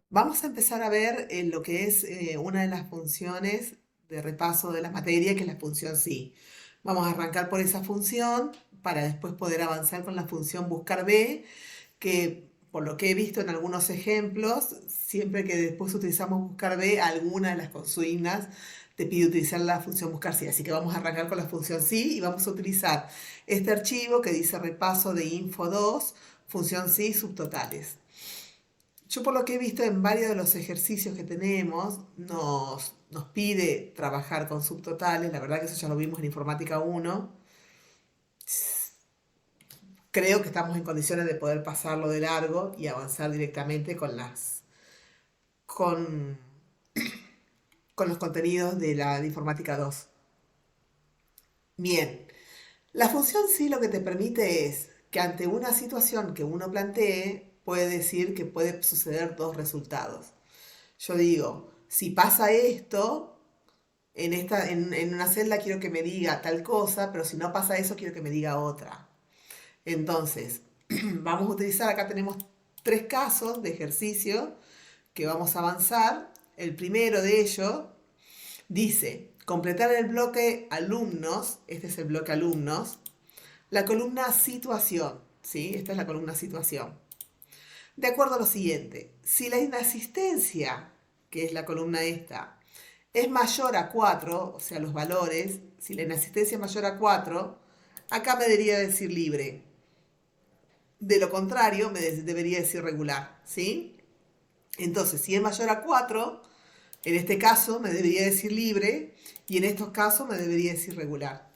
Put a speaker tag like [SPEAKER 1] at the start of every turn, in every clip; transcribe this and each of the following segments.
[SPEAKER 1] Vamos a empezar a ver lo que es una de las funciones de repaso de la materia, que es la función sí. Vamos a arrancar por esa función para después poder avanzar con la función buscar b, que por lo que he visto en algunos ejemplos, siempre que después utilizamos buscar b, alguna de las consignas te pide utilizar la función buscar sí. Así que vamos a arrancar con la función sí y vamos a utilizar este archivo que dice repaso de info2, función sí, subtotales. Yo por lo que he visto en varios de los ejercicios que tenemos, nos pide trabajar con subtotales. La verdad que eso ya lo vimos en Informática 1. Creo que estamos en condiciones de poder pasarlo de largo y avanzar directamente con, con los contenidos de la de Informática 2. Bien, la función sí lo que te permite es que ante una situación que uno plantee, puede decir que puede suceder dos resultados. Yo digo, si pasa esto, en una celda quiero que me diga tal cosa, pero si no pasa eso, quiero que me diga otra. Entonces, vamos a utilizar, acá tenemos tres casos de ejercicio que vamos a avanzar. El primero de ellos dice, completar el bloque alumnos, este es el bloque alumnos, la columna situación, ¿sí? Esta es la columna situación. De acuerdo a lo siguiente, si la inasistencia, que es la columna esta, es mayor a 4, o sea, los valores, si la inasistencia es mayor a 4, acá me debería decir libre. De lo contrario, me debería decir regular, ¿sí? Entonces, si es mayor a 4, en este caso me debería decir libre y en estos casos me debería decir regular.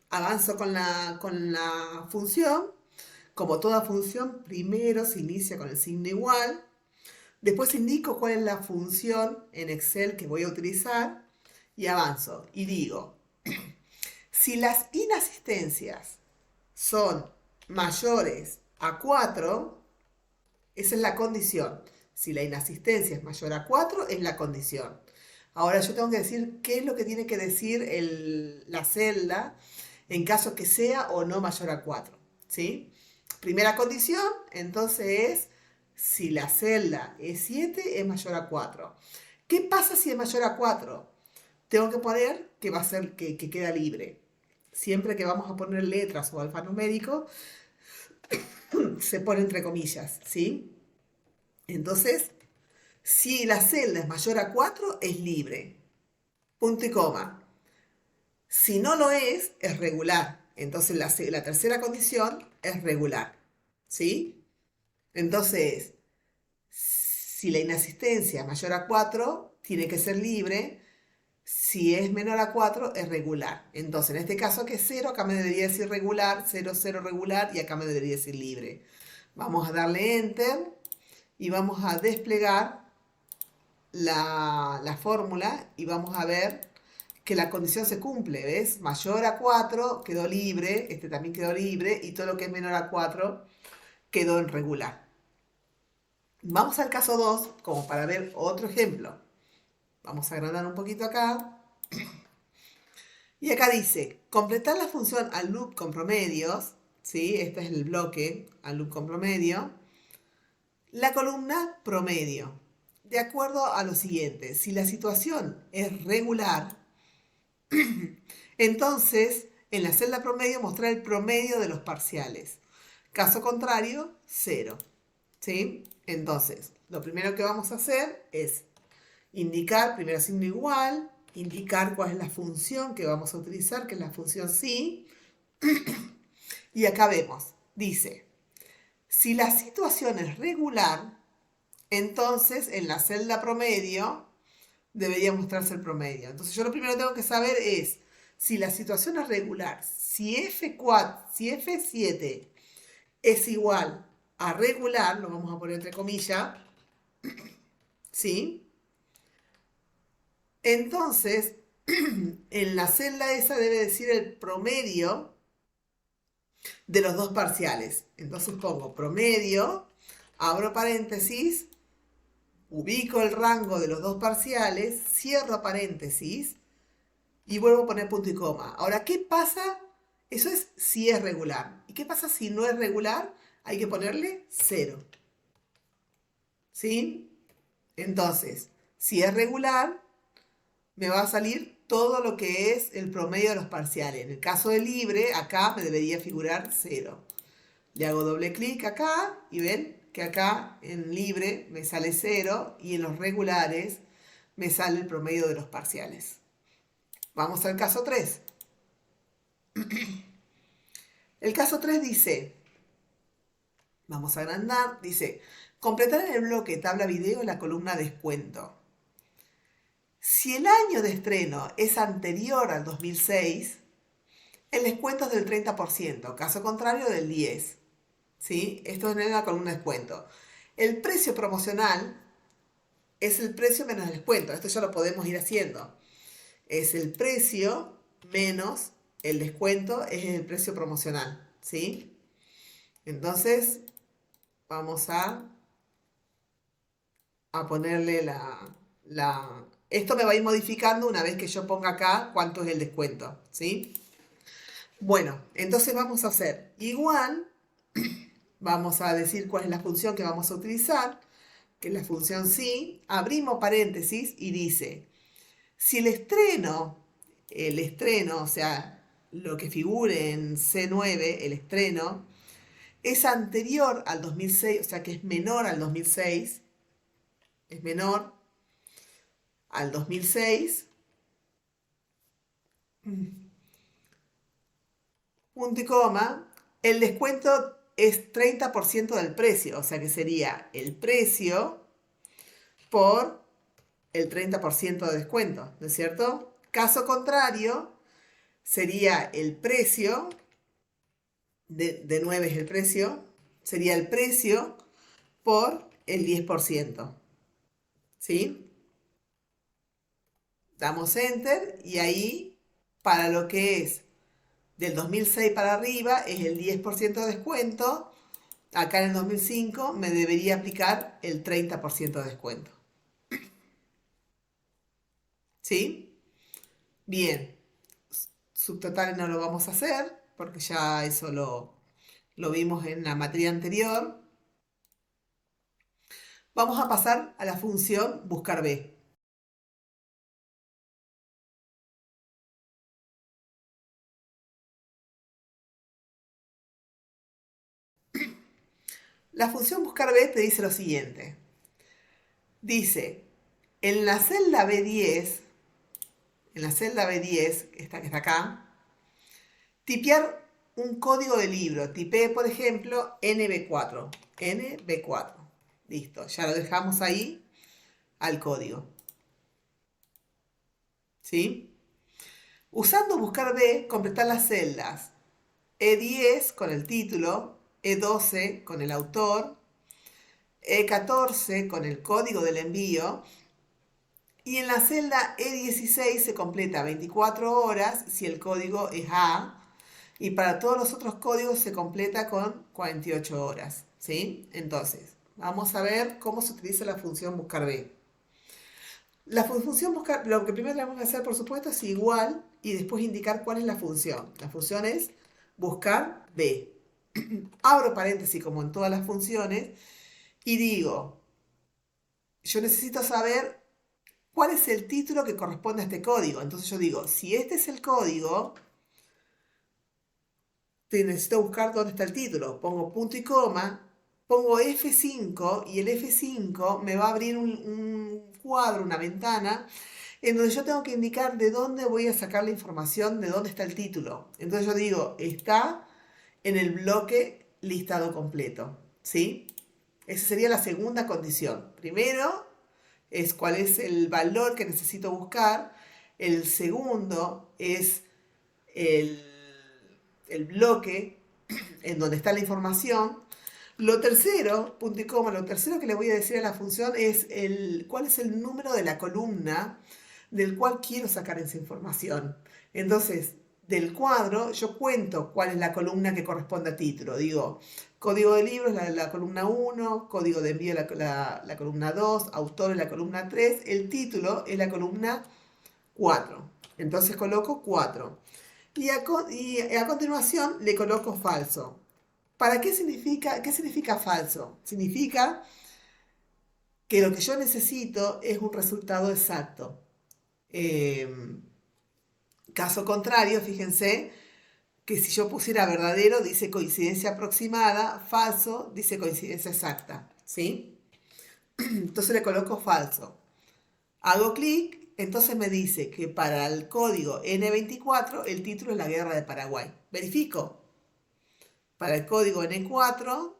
[SPEAKER 1] Avanzo con la función. Como toda función, primero se inicia con el signo igual. Después indico cuál es la función en Excel que voy a utilizar y avanzo. Y digo, si las inasistencias son mayores a 4, esa es la condición. Si la inasistencia es mayor a 4, es la condición. Ahora yo tengo que decir qué es lo que tiene que decir la celda en caso que sea o no mayor a 4. ¿Sí? Primera condición, entonces es si la celda es 7, es mayor a 4. ¿Qué pasa si es mayor a 4? Tengo que poner que va a ser que queda libre. Siempre que vamos a poner letras o alfanumérico, se pone entre comillas, ¿sí? Entonces, si la celda es mayor a 4, es libre. Punto y coma. Si no lo es regular. Entonces, la tercera condición es regular, ¿sí? Entonces, si la inasistencia es mayor a 4, tiene que ser libre. Si es menor a 4, es regular. Entonces, en este caso que es 0, acá me debería decir regular, 0, 0 regular, y acá me debería decir libre. Vamos a darle Enter y vamos a desplegar la fórmula y vamos a ver que la condición se cumple, ¿ves? Mayor a 4 quedó libre, este también quedó libre, y todo lo que es menor a 4 quedó en regular. Vamos al caso 2 como para ver otro ejemplo. Vamos a agrandar un poquito acá. Y acá dice, completar la función unloop con promedios, ¿sí? Este es el bloque, unloop con promedio. La columna promedio. De acuerdo a lo siguiente, si la situación es regular, entonces en la celda promedio mostrar el promedio de los parciales. Caso contrario, 0. ¿Sí? Entonces, lo primero que vamos a hacer es indicar, primero signo igual, indicar cuál es la función que vamos a utilizar, que es la función sí. Y acá vemos, dice, si la situación es regular, entonces en la celda promedio debería mostrarse el promedio. Entonces yo lo primero que tengo que saber es si la situación es regular, si F4, si F7 es igual a regular, lo vamos a poner entre comillas, ¿sí? Entonces, en la celda esa debe decir el promedio de los dos parciales. Entonces pongo promedio, abro paréntesis, ubico el rango de los dos parciales, cierro paréntesis y vuelvo a poner punto y coma. Ahora, ¿qué pasa? Eso es si es regular. ¿Y qué pasa si no es regular? Hay que ponerle 0. ¿sí? Entonces, si es regular, me va a salir todo lo que es el promedio de los parciales. En el caso de libre, acá me debería figurar 0. Le hago doble clic acá y ven que acá en libre me sale 0 y en los regulares me sale el promedio de los parciales. Vamos al caso 3. El caso 3 dice, vamos a agrandar, dice, completar en el bloque tabla video la columna descuento. Si el año de estreno es anterior al 2006, el descuento es del 30%, caso contrario del 10%. ¿Sí? Esto es en la columna descuento. El precio promocional es el precio menos el descuento. Esto ya lo podemos ir haciendo. Es el precio menos el descuento, es el precio promocional. ¿Sí? Entonces, vamos a ponerle Esto me va a ir modificando una vez que yo ponga acá cuánto es el descuento. ¿Sí? Bueno, entonces vamos a hacer igual. Vamos a decir cuál es la función que vamos a utilizar, que es la función sí, abrimos paréntesis y dice, si el estreno, o sea, lo que figure en C9, el estreno, es anterior al 2006, o sea que es menor al 2006, es menor al 2006, punto y coma, el descuento es 30% del precio, o sea que sería el precio por el 30% de descuento, ¿no es cierto? Caso contrario, sería el precio, de 9 es el precio, sería el precio por el 10%, ¿sí? Damos Enter y ahí, para lo que es del 2006 para arriba, es el 10% de descuento. Acá en el 2005 me debería aplicar el 30% de descuento, ¿sí? Bien. Subtotales no lo vamos a hacer, porque ya eso lo vimos en la materia anterior. Vamos a pasar a la función buscar B. La función buscar B te dice lo siguiente. Dice, en la celda B10, esta que está acá, tipear un código de libro. Tipee, por ejemplo, NB4. NB4. Listo, ya lo dejamos ahí al código. ¿Sí? Usando buscar B, completar las celdas E10 con el título, E12 con el autor, E14 con el código del envío y en la celda E16 se completa 24 horas si el código es A y para todos los otros códigos se completa con 48 horas. ¿Sí? Entonces, vamos a ver cómo se utiliza la función buscar B. La función buscar, lo que primero tenemos que hacer, por supuesto, es igual y después indicar cuál es la función. La función es buscar B. Abro paréntesis como en todas las funciones y digo, yo necesito saber cuál es el título que corresponde a este código. Entonces yo digo, si este es el código, necesito buscar dónde está el título. Pongo punto y coma, pongo F5 y el F5 me va a abrir un cuadro, una ventana, en donde yo tengo que indicar de dónde voy a sacar la información, de dónde está el título. Entonces yo digo, está en el bloque listado completo, ¿sí? Esa sería la segunda condición. Primero es cuál es el valor que necesito buscar. El segundo es el, el bloque en donde está la información. Lo tercero, punto y coma, lo tercero que le voy a decir a la función es cuál es el número de la columna del cual quiero sacar esa información. Entonces, del cuadro yo cuento cuál es la columna que corresponde a título. Digo, código de libros, la columna 1, código de envío, la columna 2, autor en la columna 3, el título es la columna 4. Entonces coloco 4. Y a continuación le coloco falso. ¿Para qué significa falso? Significa que lo que yo necesito es un resultado exacto. Eh, Caso contrario, fíjense que si yo pusiera verdadero, dice coincidencia aproximada, falso, dice coincidencia exacta, ¿sí? Entonces le coloco falso. Hago clic, entonces me dice que para el código N24 el título es la Guerra de Paraguay. Verifico. Para el código N4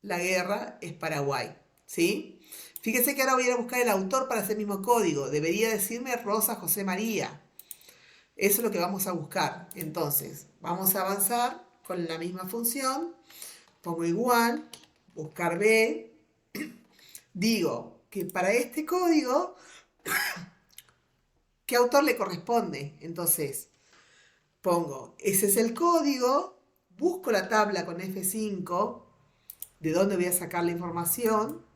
[SPEAKER 1] la guerra es Paraguay, ¿sí? Fíjense que ahora voy a ir a buscar el autor para ese mismo código. Debería decirme Rosa José María. Eso es lo que vamos a buscar. Entonces, vamos a avanzar con la misma función. Pongo igual, buscar B. Digo que para este código, ¿qué autor le corresponde? Entonces, pongo, ese es el código, busco la tabla con F5, de dónde voy a sacar la información.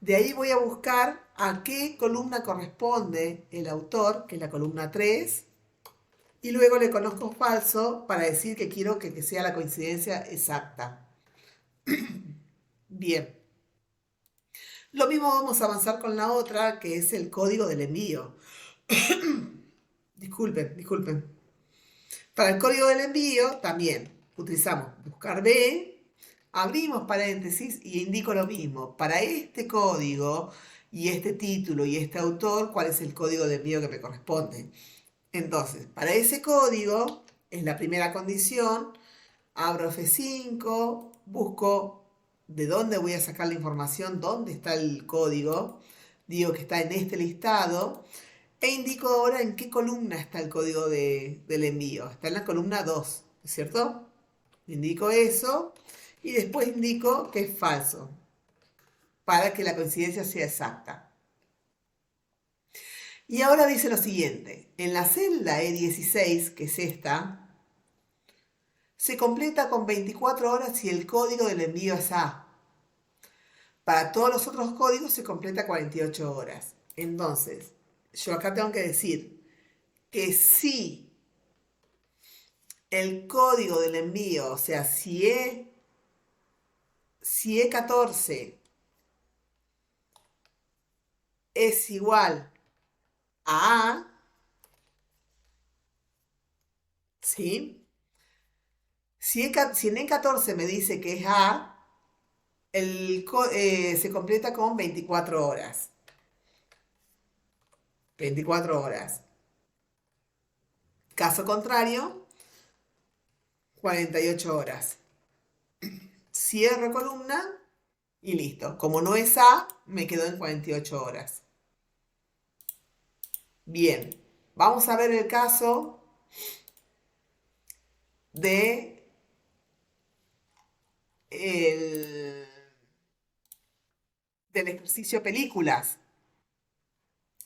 [SPEAKER 1] De ahí voy a buscar a qué columna corresponde el autor, que es la columna 3. Y luego le conozco falso para decir que quiero que sea la coincidencia exacta. Bien. Lo mismo vamos a avanzar con la otra, que es el código del envío. Disculpen. Para el código del envío también utilizamos buscar B, abrimos paréntesis y indico lo mismo. Para este código y este título y este autor, ¿cuál es el código de envío que me corresponde? Entonces, para ese código, es la primera condición, abro F5, busco de dónde voy a sacar la información, dónde está el código, digo que está en este listado, e indico ahora en qué columna está el código del envío. Está en la columna 2, ¿es cierto? Indico eso y después indico que es falso, para que la coincidencia sea exacta. Y ahora dice lo siguiente, en la celda E16, que es esta, se completa con 24 horas si el código del envío es A. Para todos los otros códigos se completa 48 horas. Entonces, yo acá tengo que decir que si el código del envío, o sea, si E14 es igual a A, ¿sí? Si en E14 me dice que es A, se completa con 24 horas. 24 horas. Caso contrario, 48 horas. Cierro columna y listo. Como no es A, me quedo en 48 horas. Bien, vamos a ver el caso de el, del ejercicio películas,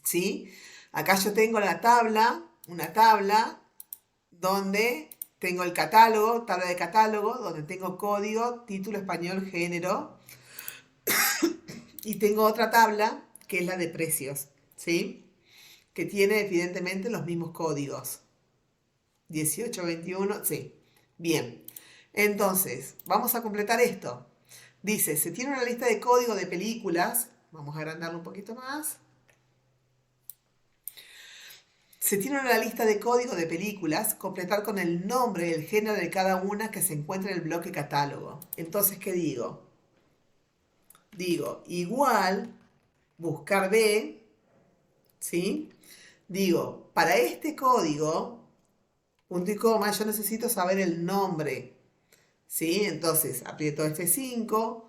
[SPEAKER 1] ¿sí? Acá yo tengo la tabla, una tabla donde tengo el catálogo, tabla de catálogo, donde tengo código, título español, género, y tengo otra tabla que es la de precios, ¿sí? Que tiene evidentemente los mismos códigos. 18, 21, sí. Bien. Entonces, vamos a completar esto. Dice, se tiene una lista de código de películas. Vamos a agrandarlo un poquito más. Se tiene una lista de código de películas, completar con el nombre y el género de cada una que se encuentra en el bloque catálogo. Entonces, ¿qué digo? Digo, igual, buscar B, ¿sí? Digo, para este código, punto y coma, yo necesito saber el nombre, ¿sí? Entonces, aprieto F5,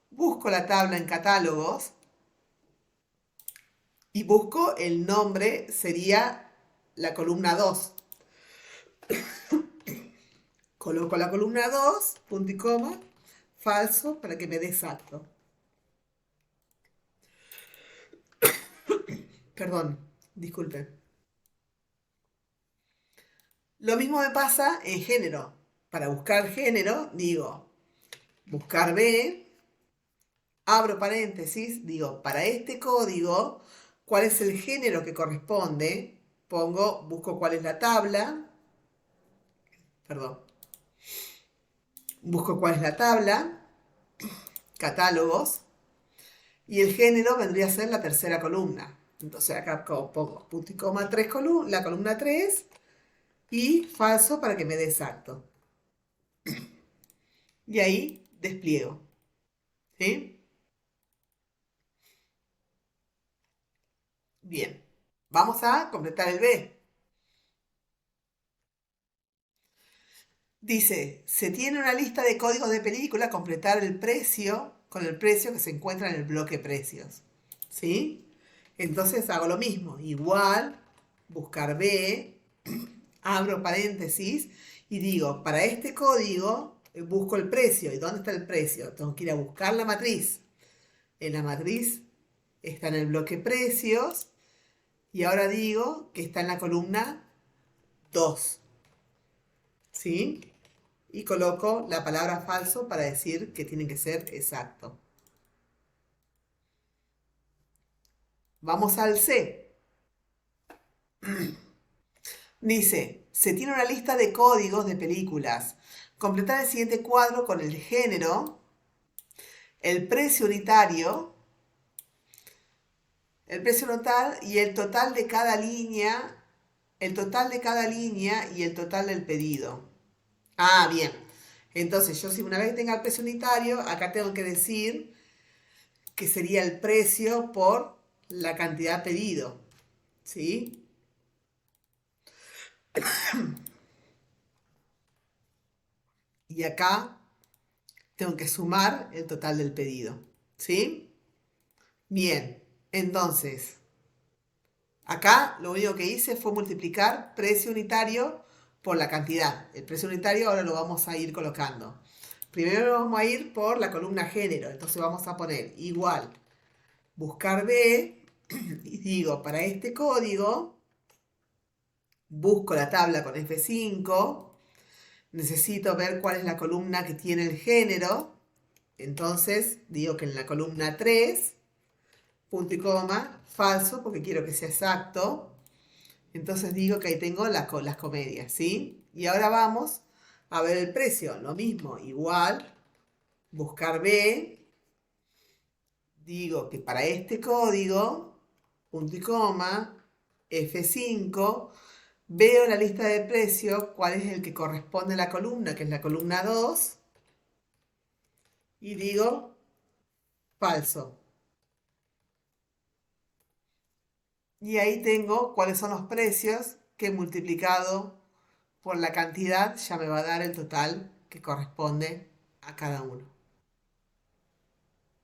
[SPEAKER 1] busco la tabla en catálogos y busco el nombre, sería la columna 2. Coloco la columna 2, punto y coma, falso, para que me dé exacto. Perdón, disculpen. Lo mismo me pasa en género. Para buscar género, digo, buscar B, abro paréntesis, digo, para este código, ¿cuál es el género que corresponde? Busco cuál es la tabla, perdón, busco cuál es la tabla, catálogos, Y el género vendría a ser la tercera columna. Entonces acá pongo punto y coma 3 la columna 3 y falso para que me dé exacto. Y ahí despliego. ¿Sí? Bien. Vamos a completar el B. Dice, se tiene una lista de códigos de película, completar el precio con el precio que se encuentra en el bloque precios. ¿Sí? Entonces hago lo mismo. Igual, buscar B, abro paréntesis y digo, para este código busco el precio. ¿Y dónde está el precio? Tengo que ir a buscar la matriz. En la matriz está en el bloque precios y ahora digo que está en la columna 2. ¿Sí? Y coloco la palabra falso para decir que tiene que ser exacto. Vamos al C. Dice, se tiene una lista de códigos de películas. Completar el siguiente cuadro con el género, el precio total y el total de cada línea, el total de cada línea y el total del pedido. Ah, bien. Entonces, yo si una vez tenga el precio unitario, acá tengo que decir que sería el precio por la cantidad pedido. ¿Sí? Y acá tengo que sumar el total del pedido. ¿Sí? Bien. Entonces, acá lo único que hice fue multiplicar precio unitario por la cantidad. El precio unitario ahora lo vamos a ir colocando. Primero vamos a ir por la columna género. Entonces vamos a poner igual buscar B y digo, para este código busco la tabla con F5, necesito ver cuál es la columna que tiene el género, entonces digo que en la columna 3, punto y coma, falso porque quiero que sea exacto, entonces digo que ahí tengo las comedias, ¿sí? Y ahora vamos a ver el precio, lo mismo, igual, buscar B, digo que para este código, punto y coma, F5, veo la lista de precios, cuál es el que corresponde a la columna, que es la columna 2, y digo falso. Y ahí tengo cuáles son los precios que multiplicado por la cantidad ya me va a dar el total que corresponde a cada uno.